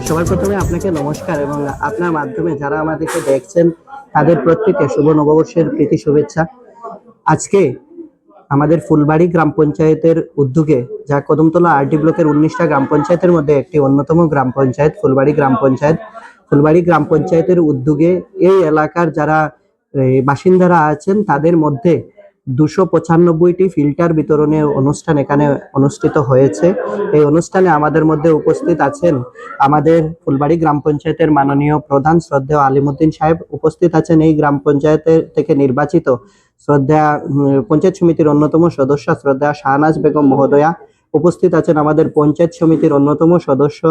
সবার প্রথমে আপনাকে নমস্কার এবং আপনার মাধ্যমে যারা আমাদেরকে দেখছেন তাদের প্রত্যেককে শুভ নববর্ষের প্রীতি শুভেচ্ছা। আজকে আমাদের ফুলবাড়ি গ্রাম পঞ্চায়েতের উদ্যোগে, যা কদমতলা আরডি ব্লকের 19টা গ্রাম পঞ্চায়েতের মধ্যে একটি অন্যতম গ্রাম পঞ্চায়েত ফুলবাড়ি গ্রাম পঞ্চায়েত। ফুলবাড়ি গ্রাম পঞ্চায়েতের উদ্যোগে এই এলাকার যারা বাসিন্দারা আছেন তাদের মধ্যে 295টি ফিল্টার বিতরণের অনুষ্ঠান এখানে অনুষ্ঠিত হয়েছে। এই অনুষ্ঠানে আমাদের মধ্যে উপস্থিত আছেন আমাদের ফুলবাড়ি গ্রাম পঞ্চায়েতের মাননীয় প্রধান শ্রদ্ধেয় আলিমুদ্দিন সাহেব, উপস্থিত আছেন এই গ্রাম পঞ্চায়েতের থেকে নির্বাচিত শ্রদ্ধা পঞ্চায়েত সমিতির অন্যতম সদস্য শ্রদ্ধা শাহনাজ বেগম মহোদয়া, উপস্থিত আছেন আমাদের পঞ্চায়েত সমিতির অন্যতম সদস্য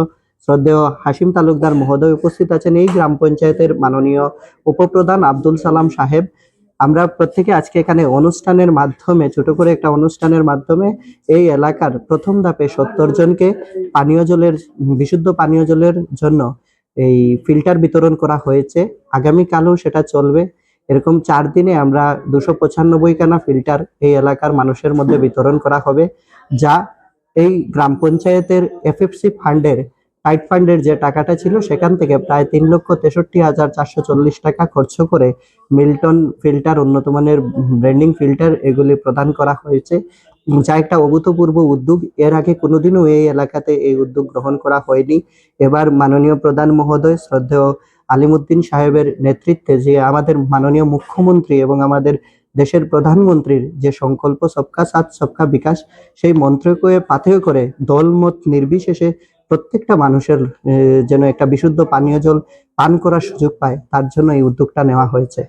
শ্রদ্ধেয় হাসিম তালুকদার মহোদয়, উপস্থিত আছেন এই গ্রাম পঞ্চায়েতের মাননীয় উপপ্রধান আব্দুল সালাম সাহেব। আমরা প্রত্যেকে আজকে এখানে অনুষ্ঠানের মাধ্যমে, ছোট করে একটা অনুষ্ঠানের মাধ্যমে এই এলাকার প্রথম ধাপে 70 জনকে বিশুদ্ধ পানীয় জলের জন্য এই ফিল্টার বিতরণ করা হয়েছে। আগামীকালও সেটা চলবে। এরকম 4 দিনে আমরা 295খানা ফিল্টার এই এলাকার মানুষের মধ্যে বিতরণ করা হবে, যা এই গ্রাম পঞ্চায়েতের এফএফসি ফান্ডের টাইট ফান্ডের যে টাকাটা ছিল সেখান থেকে প্রায় 3,63,440 টাকা খরচ করে মিল্টন ফিল্টার, উন্নত মানের ব্র্যান্ডিং ফিল্টার, এগুলি প্রদান করা হয়েছে, যা একটা অভূতপূর্ব উদ্যোগ। এর আগে কোনোদিনও এই এলাকাতে এই উদ্যোগ গ্রহণ করা হয়নি। এবার মাননীয় প্রধান মহোদয় শ্রদ্ধেয় আলিমুদ্দিন সাহেবের নেতৃত্বে, যে আমাদের মাননীয় মুখ্যমন্ত্রী এবং আমাদের দেশের প্রধানমন্ত্রীর যে সংকল্প সবকা সাথ সবকা বিকাশ, সেই মন্ত্রকে পাথেয় করে দলমত নির্বিশেষে প্রত্যেকটা মানুষের যেন একটা বিশুদ্ধ পানীয় জল পান করার সুযোগ পায়, তার জন্য এই উদ্যোগটা নেওয়া হয়েছে।